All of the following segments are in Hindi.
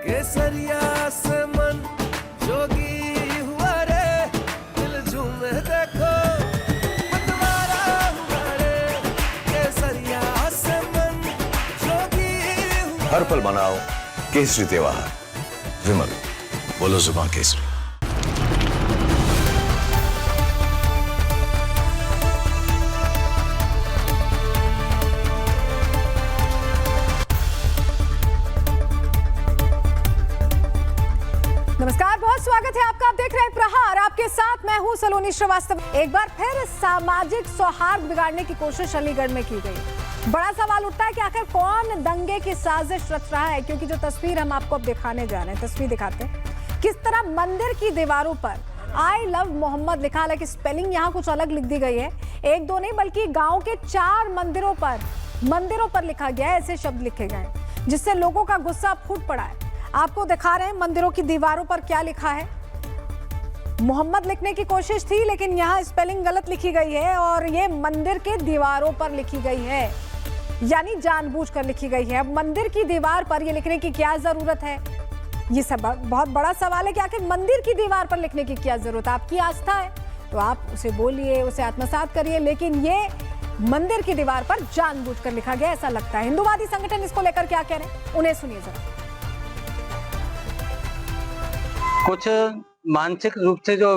केसरिया से मन जोगी हुआ रे, दिल झूमे देखो मतवारा हुआ रे, केसरिया से मन जोगी हुआ। हर पल मनाओ केसरी त्योहार। विमल, बोलो जुबान केसरी। नमस्कार, बहुत स्वागत है आपका। आप देख रहे हैं प्रहार, आपके साथ मैं हूं सलोनी श्रीवास्तव। एक बार फिर सामाजिक सौहार्द बिगाड़ने की कोशिश अलीगढ़ में की गई। बड़ा सवाल उठता है कि आखिर कौन दंगे की साजिश रच रहा है, क्योंकि जो तस्वीर हम आपको अब दिखाने जा रहे हैं, तस्वीर दिखाते हैं किस तरह मंदिर की दीवारों पर आई लव मोहम्मद लिखा, हालांकि स्पेलिंग यहाँ कुछ अलग लिख दी गई है। एक दो नहीं बल्कि गाँव के 4 मंदिरों पर लिखा गया है, ऐसे शब्द लिखे गए जिससे लोगों का गुस्सा फूट पड़ा है। आपको दिखा रहे हैं मंदिरों की दीवारों पर क्या लिखा है। मोहम्मद लिखने की कोशिश थी लेकिन यहाँ स्पेलिंग गलत लिखी गई है और ये मंदिर के दीवारों पर लिखी गई है, यानी जानबूझकर लिखी गई है। अब मंदिर की दीवार पर ये लिखने की क्या जरूरत है, ये सब बहुत बड़ा सवाल है कि आखिर मंदिर की दीवार पर लिखने की क्या जरूरत है। आपकी आस्था है तो आप उसे बोलिए, उसे आत्मसात करिए, लेकिन ये मंदिर की दीवार पर जानबूझकर लिखा गया ऐसा लगता है। हिंदूवादी संगठन इसको लेकर क्या कह रहे हैं, उन्हें सुनिए जरा। कुछ मानसिक रूप से जो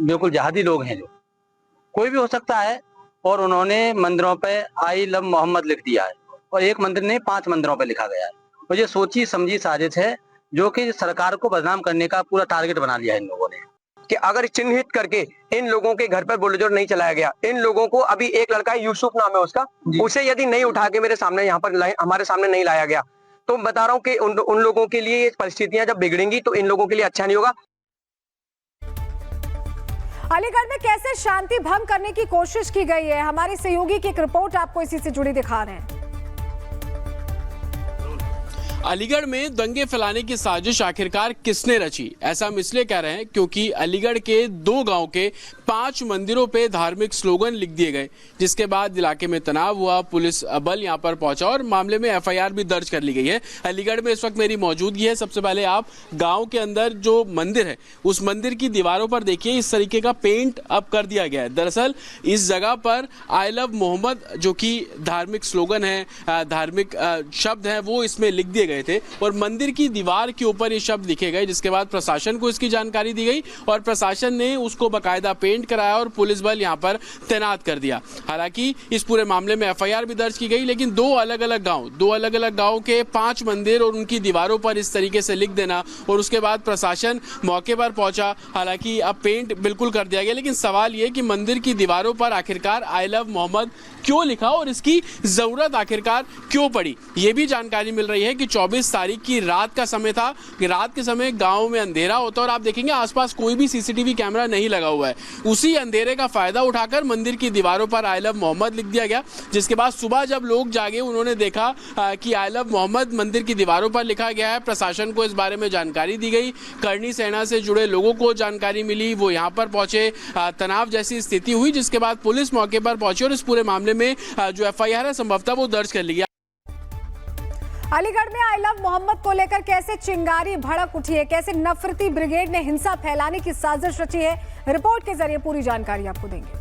बिल्कुल जहादी लोग हैं, जो कोई भी हो सकता है, और उन्होंने मंदिरों पे आई लव मोहम्मद लिख दिया है और एक मंदिर ने 5 मंदिरों पे लिखा गया है। और ये सोची समझी साजिश है जो कि सरकार को बदनाम करने का पूरा टारगेट बना लिया है इन लोगों ने। कि अगर चिन्हित करके इन लोगों के घर पर बुलडोजर नहीं चलाया गया, इन लोगों को, अभी एक लड़का यूसुफ नाम है उसका, उसे यदि नहीं उठा के मेरे सामने यहाँ पर हमारे सामने नहीं लाया गया, तो बता रहा हूँ कि उन लोगों के लिए ये परिस्थितियां जब बिगड़ेंगी तो इन लोगों के लिए अच्छा नहीं होगा। अलीगढ़ में कैसे शांति भंग करने की कोशिश की गई है, हमारे सहयोगी की एक रिपोर्ट आपको इसी से जुड़ी दिखा रहे हैं। अलीगढ़ में दंगे फैलाने की साजिश आखिरकार किसने रची, ऐसा हम इसलिए कह रहे हैं क्योंकि अलीगढ़ के 2 गांव के 5 मंदिरों पे धार्मिक स्लोगन लिख दिए गए, जिसके बाद इलाके में तनाव हुआ। पुलिस बल यहां पर पहुंचा और मामले में FIR भी दर्ज कर ली गई है। अलीगढ़ में इस वक्त मेरी मौजूदगी है। सबसे पहले आप गाँव के अंदर जो मंदिर है उस मंदिर की दीवारों पर देखिए, इस तरीके का पेंट अब कर दिया गया है। दरअसल इस जगह पर आई लव मोहम्मद जो कि धार्मिक स्लोगन है, धार्मिक शब्द है, वो इसमें लिख दिए गए थे और मंदिर की दीवार के ऊपर ये शब्द लिखे गए, जिसके बाद प्रशासन को इसकी जानकारी दी गई और प्रशासन ने उसको बकायदा पेंट कराया और पुलिस बल यहां पर तैनात कर दिया। हालांकि इस पूरे मामले में FIR भी दर्ज की गई, लेकिन 2 अलग अलग गांव के 5 मंदिर और उनकी दीवारों पर इस तरीके से लिख देना और उसके बाद प्रशासन मौके पर पहुंचा। हालांकि अब पेंट बिल्कुल कर दिया गया, लेकिन सवाल यह कि मंदिर की दीवारों पर आखिरकार आई लव मोहम्मद क्यों लिखा और इसकी जरूरत आखिरकार क्यों पड़ी। यह भी जानकारी मिल रही है कि 24 तारीख की रात का समय था कि रात के समय गांव में अंधेरा होता है और आप देखेंगे आसपास कोई भी CCTV कैमरा नहीं लगा हुआ है। उसी अंधेरे का फायदा उठाकर मंदिर की दीवारों पर आई लव मोहम्मद लिख दिया गया, जिसके बाद सुबह जब लोग जागे उन्होंने देखा कि आई लव मोहम्मद मंदिर की दीवारों पर लिखा गया है। प्रशासन को इस बारे में जानकारी दी गई, करनी सेना से जुड़े लोगों को जानकारी मिली, वो यहाँ पर पहुंचे, तनाव जैसी स्थिति हुई, जिसके बाद पुलिस मौके पर पहुंची और इस पूरे मामले में जो FIR है संभवतः वो दर्ज कर ली गया। अलीगढ़ में आई लव मोहम्मद को लेकर कैसे चिंगारी भड़क उठी है, कैसे नफरती ब्रिगेड ने हिंसा फैलाने की साजिश रची है, रिपोर्ट के जरिए पूरी जानकारी आपको देंगे।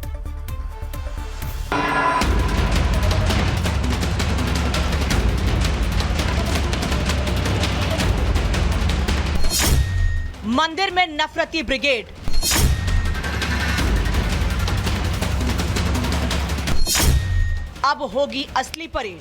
मंदिर में नफरती ब्रिगेड, अब होगी असली परेड।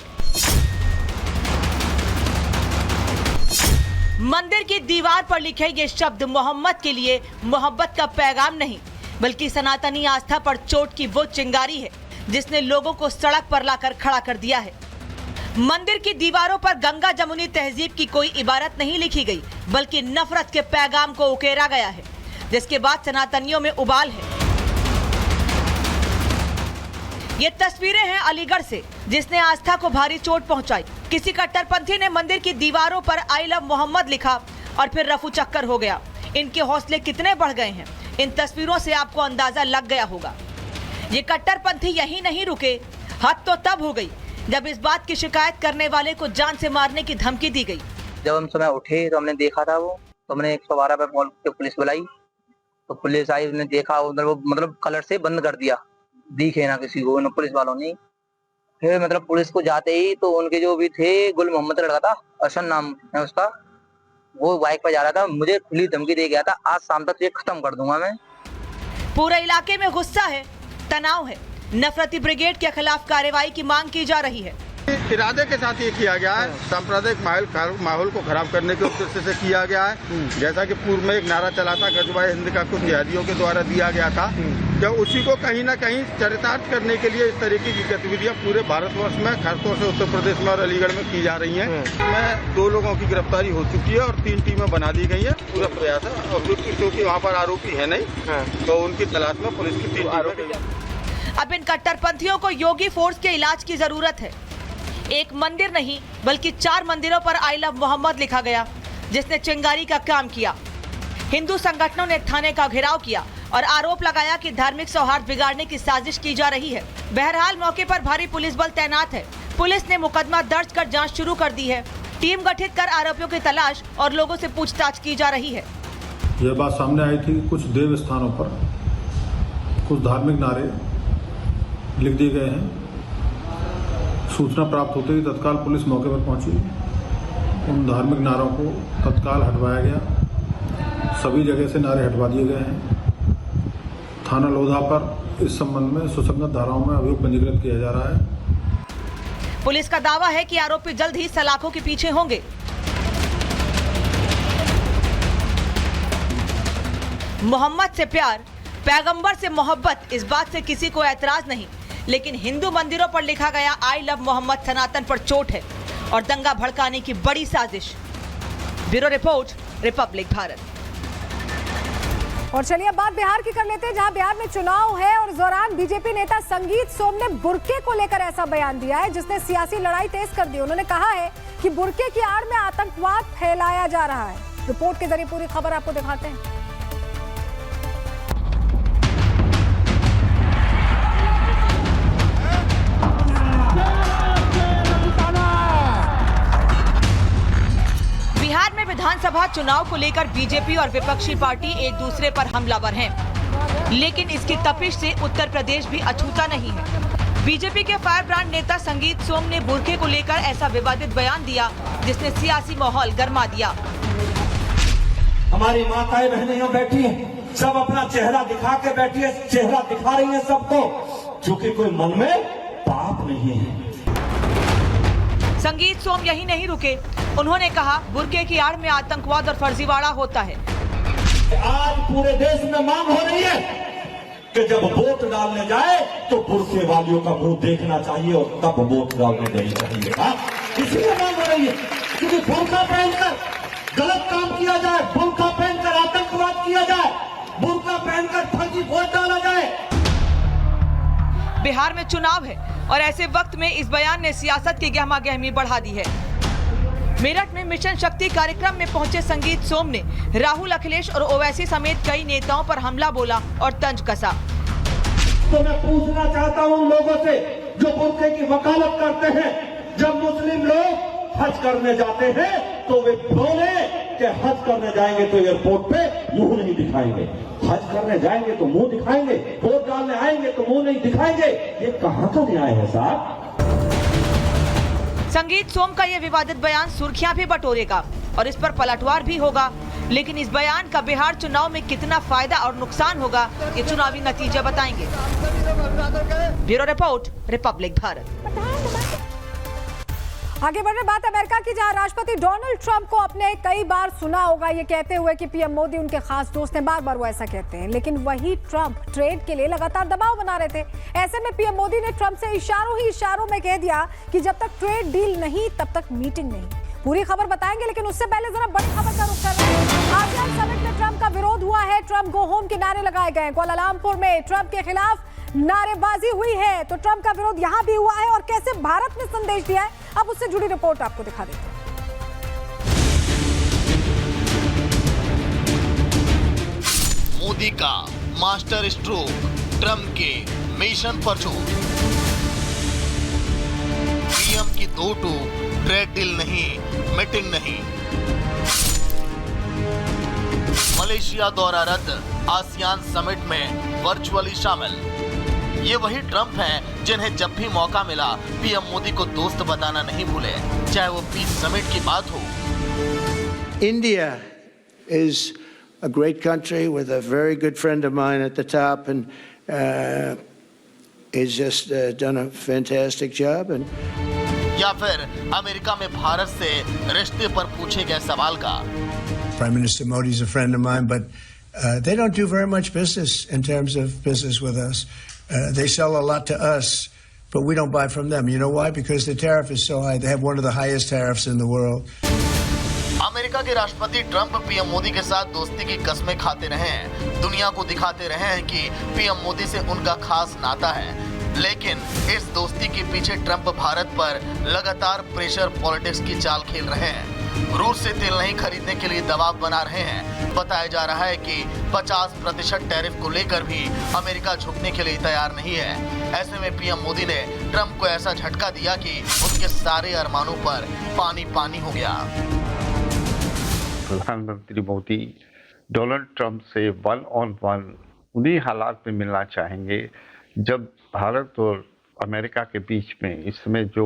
मंदिर की दीवार पर लिखे ये शब्द मोहम्मद के लिए मोहब्बत का पैगाम नहीं, बल्कि सनातनी आस्था पर चोट की वो चिंगारी है जिसने लोगों को सड़क पर लाकर खड़ा कर दिया है। मंदिर की दीवारों पर गंगा जमुनी तहजीब की कोई इबारत नहीं लिखी गई, बल्कि नफरत के पैगाम को उकेरा गया है, जिसके बाद सनातनियों में उबाल है। ये तस्वीरें हैं अलीगढ़ से, जिसने आस्था को भारी चोट पहुंचाई। किसी कट्टरपंथी ने मंदिर की दीवारों पर आई लव मोहम्मद लिखा और फिर रफू चक्कर हो गया। इनके हौसले कितने बढ़ गए हैं, इन तस्वीरों से आपको अंदाजा लग गया होगा। ये कट्टरपंथी यहीं नहीं रुके, हद तो तब हो गई जब इस बात की शिकायत करने वाले को जान से मारने की धमकी दी गई। जब हम सुबह उठे तो हमने देखा था वो, तो हमने 112 पे कॉल करके पुलिस बुलाई, तो पुलिस आई, उसने देखा उधर वो मतलब कलर से बंद कर दिया, दिखे ना किसी को पुलिस वालों ने। फिर मतलब पुलिस को जाते ही तो उनके जो भी थे, गुल मोहम्मद लड़का था, अरशन नाम है उसका, वो बाइक पर जा रहा था, मुझे खुली धमकी दे गया था, आज शाम तक ये खत्म कर दूंगा मैं। पूरे इलाके में गुस्सा है, तनाव है, नफरती ब्रिगेड के खिलाफ कार्रवाई की मांग की जा रही है। इरादे के साथ ये किया गया है, सांप्रदायिक माहौल को खराब करने के उद्देश्य से किया गया है। जैसा कि पूर्व में एक नारा चला था, गजवाए हिंद का कुछ जिहादियों के द्वारा दिया गया था, जब उसी को कहीं न कहीं चरितार्थ करने के लिए इस तरीके की गतिविधियां पूरे भारतवर्ष में, खासतौर से उत्तर प्रदेश में और अलीगढ़ में की जा रही हैं। इसमें 2 लोगों की गिरफ्तारी हो चुकी है और 3 टीमें बना दी गई है। पूरा प्रयास है, और क्योंकि वहाँ पर आरोपी है नहीं, तो उनकी तलाश में पुलिस की 3 टीमें। अब इन कट्टरपंथियों को योगी फोर्स के इलाज की जरूरत है। एक मंदिर नहीं बल्कि 4 मंदिरों पर आई लव मोहम्मद लिखा गया, जिसने चिंगारी का काम किया। हिंदू संगठनों ने थाने का घेराव किया और आरोप लगाया कि धार्मिक सौहार्द बिगाड़ने की साजिश की जा रही है। बहरहाल मौके पर भारी पुलिस बल तैनात है। पुलिस ने मुकदमा दर्ज कर जांच शुरू कर दी है। टीम गठित कर आरोपियों की तलाश और लोगों से पूछताछ की जा रही है। यह बात सामने आई थी कि कुछ देव स्थानों पर कुछ धार्मिक नारे लिख दिए गए हैं। सूचना प्राप्त होते ही तत्काल पुलिस मौके पर पहुंची। उन धार्मिक नारों को तत्काल हटवाया गया। सभी जगह से नारे हटवा दिए गए हैं। थाना लोधा पर इस संबंध में सुसंगत धाराओं में अभियोग पंजीकृत किया जा रहा है। पुलिस का दावा है कि आरोपी जल्द ही सलाखों के पीछे होंगे। मोहम्मद से प्यार, पैगंबर से मोहब्बत, इस बात से किसी को ऐतराज नहीं, लेकिन हिंदू मंदिरों पर लिखा गया आई लव मोहम्मद सनातन पर चोट है और दंगा भड़काने की बड़ी साजिश। Bureau report, Republic Bharat. और चलिए अब बात बिहार की कर लेते हैं, जहां बिहार में चुनाव है और इस दौरान बीजेपी नेता संगीत सोम ने बुर्के को लेकर ऐसा बयान दिया है जिसने सियासी लड़ाई तेज कर दी। उन्होंने कहा है कि बुर्के की आड़ में आतंकवाद फैलाया जा रहा है। रिपोर्ट के जरिए पूरी खबर आपको दिखाते हैं। बिहार में विधानसभा चुनाव को लेकर बीजेपी और विपक्षी पार्टी एक दूसरे पर हमलावर हैं, लेकिन इसकी तपिश से उत्तर प्रदेश भी अछूता नहीं है। बीजेपी के फायर ब्रांड नेता संगीत सोम ने बुर्के को लेकर ऐसा विवादित बयान दिया जिसने सियासी माहौल गर्मा दिया। हमारी माताएं बहनें यहाँ बैठी हैं, सब अपना चेहरा दिखा के बैठी है, चेहरा दिखा रही है सबको, क्योंकि कोई मन में पाप नहीं है। संगीत सोम यही नहीं रुके, उन्होंने कहा बुर्के की आड़ में आतंकवाद और फर्जीवाड़ा होता है। आज पूरे देश में मांग हो रही है कि जब वोट डालने जाए तो बुर्के वालियों का मुंह देखना चाहिए और तब वोट डालने देनी चाहिए। इसलिए मांग हो रही है क्योंकि बुर्का पहनकर गलत काम किया जाए, बुर्का पहनकर आतंकवाद किया जाए, बुर्का पहनकर फर्जी वोट डाला जाए। बिहार में चुनाव है और ऐसे वक्त में इस बयान ने सियासत की गहमागहमी बढ़ा दी है। मेरठ में मिशन शक्ति कार्यक्रम में पहुंचे संगीत सोम ने राहुल, अखिलेश और ओवैसी समेत कई नेताओं पर हमला बोला और तंज कसा। तो मैं पूछना चाहता हूं लोगों से जो बुर्के की वकालत करते हैं, जब मुस्लिम लोग हज करने जाते हैं तो वे बोले कि हज करने जाएंगे तो एयरपोर्ट पे मुंह नहीं दिखाएंगे, हज करने जाएंगे तो मुंह दिखाएंगे, वोट डालने आएंगे तो मुंह नहीं दिखाएंगे। ये कहां का न्याय है साहब? संगीत सोम का ये विवादित बयान सुर्खियां भी बटोरेगा और इस पर पलटवार भी होगा, लेकिन इस बयान का बिहार चुनाव में कितना फायदा और नुकसान होगा ये चुनावी नतीजे बताएंगे। Bureau report, Republic Bharat. आगे बढ़ रहे बात अमेरिका की, जहां राष्ट्रपति डोनाल्ड ट्रंप को आपने कई बार सुना होगा ये कहते हुए कि पीएम मोदी उनके खास दोस्त हैं। बार बार वो ऐसा कहते हैं, लेकिन वही ट्रंप ट्रेड के लिए लगातार दबाव बना रहे थे। ऐसे में पीएम मोदी ने ट्रंप से इशारों में कह दिया कि जब तक ट्रेड डील नहीं तब तक मीटिंग नहीं। पूरी खबर बताएंगे, लेकिन उससे पहले जरा बड़ी खबर का रुख कर रहे हैं। आसियान समिट में ट्रंप का विरोध हुआ है। ट्रंप गो होम के नारे लगाए गए। कुआलालंपुर में ट्रंप के खिलाफ नारेबाजी हुई है, तो ट्रंप का विरोध यहां भी हुआ है और कैसे भारत ने संदेश दिया है, अब उससे जुड़ी रिपोर्ट आपको दिखा देते हैं। मोदी का मास्टर स्ट्रोक, ट्रंप के मिशन पर चोट, पीएम की 2 टूक ट्रेड डील नहीं, मीटिंग नहीं। मलेशिया दौरा रद्द, आसियान समिट में वर्चुअली शामिल। ये वही ट्रंप हैं जिन्हें जब भी मौका मिला पीएम मोदी को दोस्त बताना नहीं भूले, चाहे वो पीस समिट की बात हो। India is a great country with a very good friend of mine at the top, and he's just done a fantastic job. And या फिर अमेरिका में भारत से रिश्ते पर पूछे गए सवाल का। Prime Minister Modi is a friend of mine, but they don't do very much business in terms of business with us. They sell a lot to us, but we don't buy from them. You know why? Because the tariff is so high. They have one of the highest tariffs in the world. America के राष्ट्रपति ट्रंप पीएम मोदी के साथ दोस्ती की कस्में खाते रहे हैं, दुनिया को दिखाते रहे हैं कि पीएम मोदी से उनका खास नाता है। लेकिन इस दोस्ती के पीछे ट्रंप भारत पर लगातार प्रेशर पॉलिटिक्स की चाल खेल रहे हैं। रूस से तेल नहीं खरीदने के लिए दबाव बना रहे हैं। बताया जा रहा है कि 50% टैरिफ को लेकर भी अमेरिका झुकने के लिए तैयार नहीं है। ऐसे में पीएम मोदी ने ट्रंप को ऐसा झटका दिया कि उनके सारे अरमानों पर पानी पानी हो गया। प्रधानमंत्री मोदी डोनाल्ड ट्रंप से 1-on-1 उन्हीं हालात में मिलना चाहेंगे जब भारत और अमेरिका के बीच में इस समय जो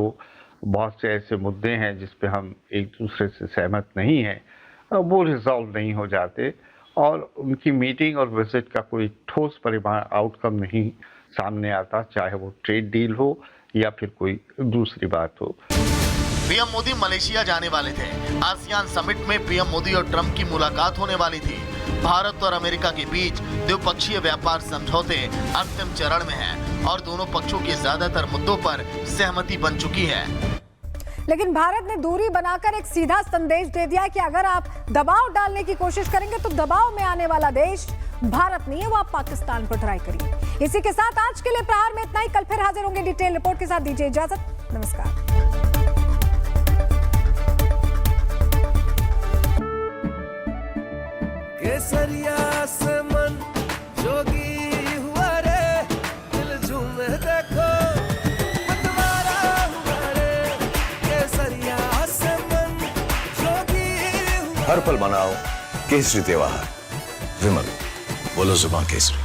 बहुत से ऐसे मुद्दे हैं जिस पे हम एक दूसरे से सहमत नहीं हैं, वो रिजॉल्व नहीं हो जाते और उनकी मीटिंग और विजिट का कोई ठोस परिमाण आउटकम नहीं सामने आता, चाहे वो ट्रेड डील हो या फिर कोई दूसरी बात हो। पीएम मोदी मलेशिया जाने वाले थे। आसियान समिट में पीएम मोदी और ट्रंप की मुलाकात होने वाली थी। भारत और अमेरिका के बीच द्विपक्षीय व्यापार समझौते अंतिम चरण में हैं और दोनों पक्षों के ज्यादातर मुद्दों पर सहमति बन चुकी है। लेकिन भारत ने दूरी बनाकर एक सीधा संदेश दे दिया कि अगर आप दबाव डालने की कोशिश करेंगे तो दबाव में आने वाला देश भारत नहीं है, वो आप पाकिस्तान पर ट्राई करिए। इसी के साथ आज के लिए प्रहार में इतना ही। कल फिर हाजिर होंगे डिटेल रिपोर्ट के साथ। दीजिए इजाजत, नमस्कार। केसरिया से मन जोगी हुआ रे, दिल झूमे देखो मतवारा हुआ रे। केसरिया से मन जोगी हुआ। हर पल मनाओ केसरी त्योहार। विमल, बोलो जुबान केसरी।